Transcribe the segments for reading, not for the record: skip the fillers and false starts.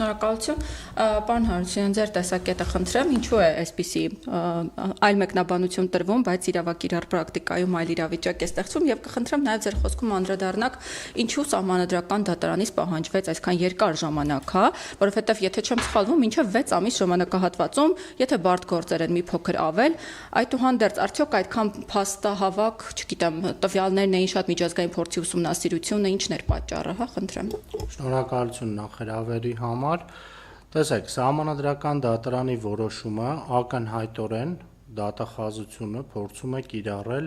Շնորհակալություն, պարոն Հարությունյան, ձեր տեսակետը խնդրեմ, ինչու է այսպիսի այլ մեկնաբանություն տրվում, բայց իրավակիրառ պրակտիկայում այլ իրավիճակ է ստեղծվում եւ կխնդրեմ նաեւ ձեր խոսքում անդրադառնաք, ինչու Սահմանադրական դատարանից պահանջվեց այսքան երկար ժամանակ, որովհետեւ եթե չեմ սխալվում, մինչեւ 6 ամիս ժամանակահատվածում, եթե բարդ գործեր են մի փոքր ավել, այդուհանդերձ արդյոք այդքան փաստահավաք, չգիտեմ, տվյալներն էին շատ միջազգային փորձի ուսումնասիրությունը, ինչն էր պատճառը, խնդրեմ։ Շնորհակալություն նախերավերի համար։ Տեսեք, Սահմանադրական դատարանի որոշումը ակնհայտորեն դատախազությունը փորձում է կիրառել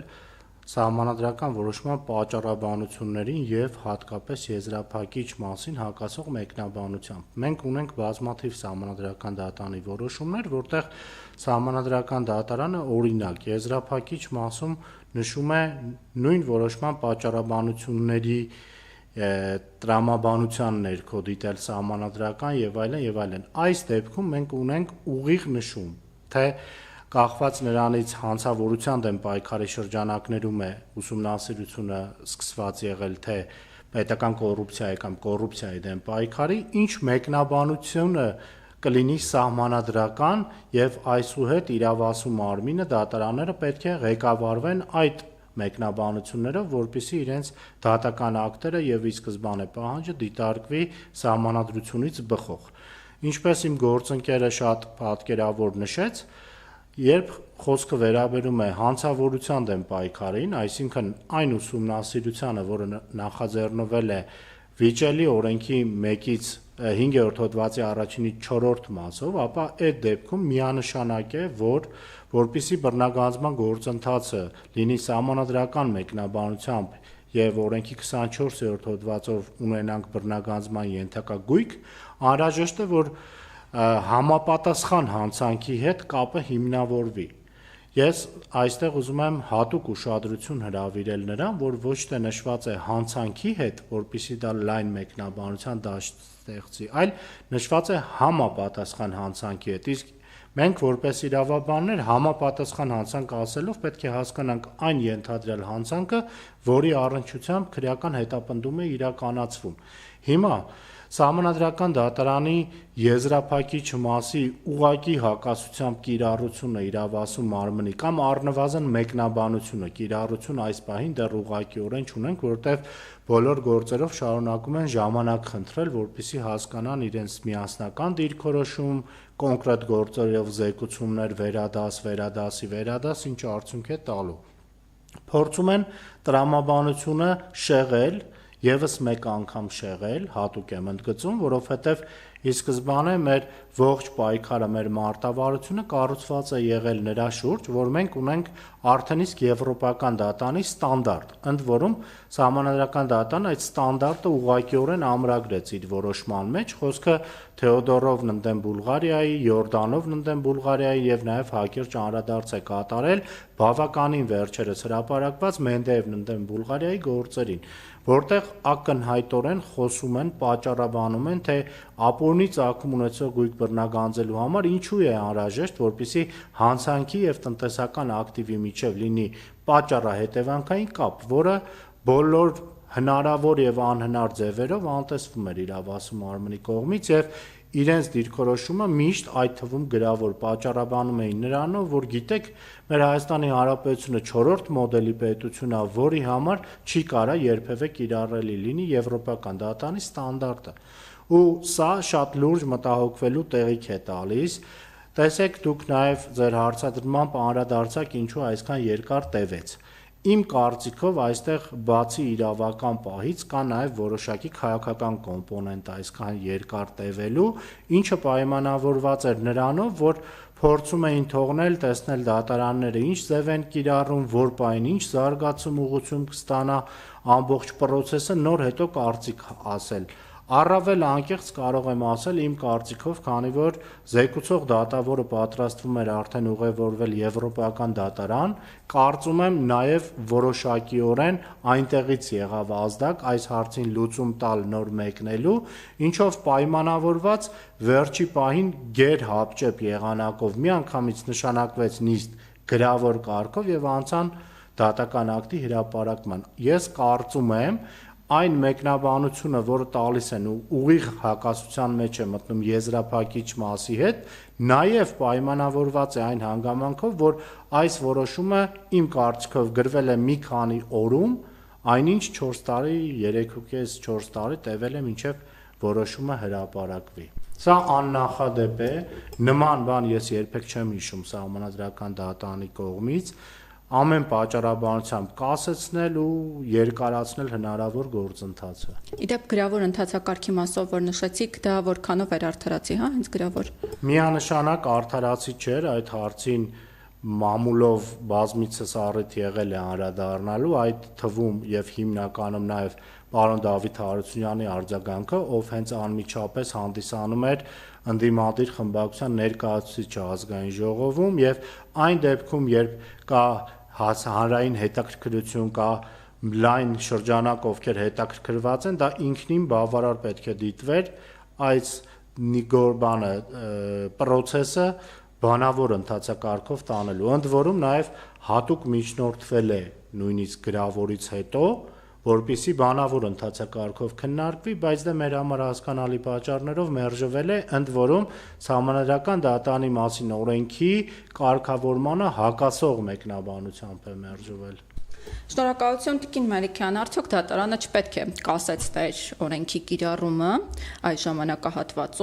Սահմանադրական որոշման պատճառաբանություններին եւ հատկապես եզրափակիչ մասին հակասող մեկնաբանությամբ։ Մենք ունենք բազմաթիվ Սահմանադրական դատարանի որոշումներ, որտեղ Սահմանադրական դատարանը օրինակ եզրափակիչ մասում նշում է նույն որոշման պատճառաբանությունների տրամաբանության ներքո դիտել Սահմանադրական եւ այլն։ Այս դեպքում մենք ունենք ուղիղ նշում, թե կախված նրանից հանցավորության դեմ պայքարի շրջանակներում է ուսումնասիրությունը սկսված եղել, թե պետական կոռուպցիայի կամ կոռուպցիայի դեմ պայքարի, ինչ մեկնաբանությունը կլինի սահմանադրական եւ այսուհետ իրավասու մարմինը դատարանները պետք է ղեկավարվեն այդ մեկնաբանություններով, որպեսզի իրենց դատական ակտերը եւ ի սկզբանե պահանջը դիտարկվի սահմանադրությունից բխող։ Ինչպես իմ գործընկերը շատ պատկերավոր նշեց, երբ խոսքը վերաբերում է հանցավորության դեմ պայքարին, այսինքն այն ուսումնասիրությանը, որը նախաձեռնվել է վիճելի օրենքի 1-ից 5-րդ հոդվածի 1-ից 4-րդ մասով, ապա այդ դեպքում միանշանակ է, որպեսզի բռնագանձման գործընթացը լինի սահմանադրական մեկնաբանությամբ եւ օրենքի 24-րդ հոդվածով ունենանք բռնագանձման ենթակա գույք, անհրաժեշտ է, որ համապատասխան հանցանքի հետ կապը հիմնավորվի։ Ես այստեղ ուզում եմ հատուկ ուշադրություն հրավիրել նրան, որ ոչ թե նշված է հանցանքի հետ, որպեսզի դա լայն մեկնաբանության դաշտ ստեղծի, այլ նշված է համապատասխան հանցանքի հետ։ Իսկ մենք որպես իրավաբաններ համապատասխան հանցանք ասելով պետք է հասկանանք այն ենթադրյալ հանցանքը, որի առնչությամբ քրեական հետապնդում է իրականացվում։ Հիմա Սահմանադրական դատարանի եզրափակիչ մասի ուղղակի հակասությամբ կիրառությունը իրավասու մարմնի կամ առնվազն մեկնաբանությունը կիրառություն այս պահին դեռ ուղղակիորեն չունենք, որովհետև բոլոր գործերով շարունակում են ժամանակ խնդրել, որպեսզի հասկանան իրենց միասնական դիրքորոշում, կոնկրետ գործերով զեկուցումներ, վերադաս, ինչ արդյունք է տալու։ Փորձում են տրամաբանությունը շեղել, եւս մեկ անգամ շեղել, հատուկ եմ ընդգծում, որովհետև ի սկզբանե մեր ողջ պայքարը, մեր մարտավարությունը կառուցված է եղել նրա շուրջ, որ մենք ունենք արդեն իսկ եվրոպական դատարանի ստանդարտ, ընդ որում Սահմանադրական դատարանը այդ ստանդարտը ուղղակիորեն ամրագրեց իր որոշման մեջ, խոսքը Թեոդորովն ընդդեմ Բուլղարիայի, Յորդանովն ընդդեմ Բուլղարիայի եւ նաեւ հակիրճ անդրադարձ է կատարել բավականին վերջերս հրապարակված Մենդեևն ընդդեմ Բուլղարիայի գործերին, որտեղ ակնհայտորեն խոսում են, պատճառաբանում են, թե ապօրինի ծագում ունեցող գույք բռնագանձելու համար ինչու է անհրաժեշտ, որպեսզի հանցանքի եւ տնտեսական ակտիվի միջև լինի պատճառահետևանքային կապ, որը բոլոր հնարավոր եւ անհնար ձևերով անտեսվում էր իրավասու մարմնի կողմից եւ իրենց դիրքորոշումը միշտ այդ թվում գրավոր պատճառաբանում էին նրանով, որ գիտեք, մեր Հայաստանի Հանրապետությունը 4-րդ մոդելի պետություն է, որի համար չի կարա երբևէ կիրառելի լինի եվրոպական դատարանի ստանդարտը։ Ու սա շատ լուրջ մտահոգվելու տեղիք է տալիս։ Տեսեք, դուք նաեւ ձեր հարցադրմամբ անդրադարձաք, ինչու այսքան երկար տևեց։ Իմ կարծիքով այստեղ բացի իրավական պահից կա նաև որոշակի քաղաքական կոմպոնենտ այսքան երկար տևելու, ինչը պայմանավորված էր նրանով, որ փորձում էին թողնել, տեսնել դատարանները ինչ ձև են կիրառում, որ պայն ինչ զարգացում ուղղություն կստանա ամբողջ process-ը, նոր հետո կարծիք ասել։ Առավել անկեղծ կարող եմ ասել իմ կարծիքով, քանի որ զեկուցող դատավորը պատրաստվում էր արդեն ուղևորվել եվրոպական դատարան, կարծում եմ նաև որոշակիորեն այնտեղից եղավ ազդակ այս հարցին լուծում տալ նոր մեկնելու, ինչով պայմանավորված վերջի պահին գերհապճեպ եղանակով միանգամից նշանակվեց նիստ գրավոր կարգով եւ անցան դատական ակտի հրապարակման։ Ես կարծում եմ այն մեկնաբանությունը, որը տալիս են ու ուղիղ հակասության մեջ է մտնում եզրափակիչ մասի հետ, նաև պայմանավորված է այն հանգամանքով, որ այս որոշումը իմ կարծիքով գրվել է մի քանի օրում, այնինչ 4 տարի, 3.5-4 տարի տևել է մինչև որոշումը հրապարակվի։ Սա աննախադեպ է, նման բան ես երբեք չեմ հիշում Սահմանադրական դատարանի կողմից, ամեն պատճառաբանությամբ կասեցնել ու երկարացնել հնարավոր գործընթացը։ Իդեպ գրավոր ընթացակարգի մասով, որ նշեցիք, դա որքանով էր արդարացի, հա, հենց գրավոր։ Միանշանակ արդարացի չէր, այդ հարցին մամուլով բազմիցս առիթ եղել է անդրադառնալու, այդ թվում եւ հիմնականում նաեւ պարոն Դավիթ Հարությունյանի արձագանքը, ով հենց անմիջապես հանդիսանում էր ընդդիմադիր խմբակցության ներկայացուցիչը ազգային ժողովում եւ այն դեպքում, երբ կա հանրային հետաքրքրություն, կա լայն շրջանակ, ովքեր հետաքրքրված են, դա ինքնին բավարար պետք է դիտվեր այս նիգորբանը process-ը բանավոր ընթացակարգով տանելու։ Ընդ որում նաև հատուկ միջնորդվել է նույնիսկ գրավորից հետո, որպիսի բանավոր ընթացակարգով քննարկվի, բայց դա մեր համար հասկանալի պատճառներով մերժվել է, ընդ որում Սահմանադրական դատարանի մասին օրենքի կարգավորմանը հակասող մեկնաբանությամբ է մերժվել։ Շնորհակալություն Տիկին Մելիքյան, արդյոք դատարանը չպետք է կասեցներ օրենքի կիրառումը այս ժամանակահատվածում։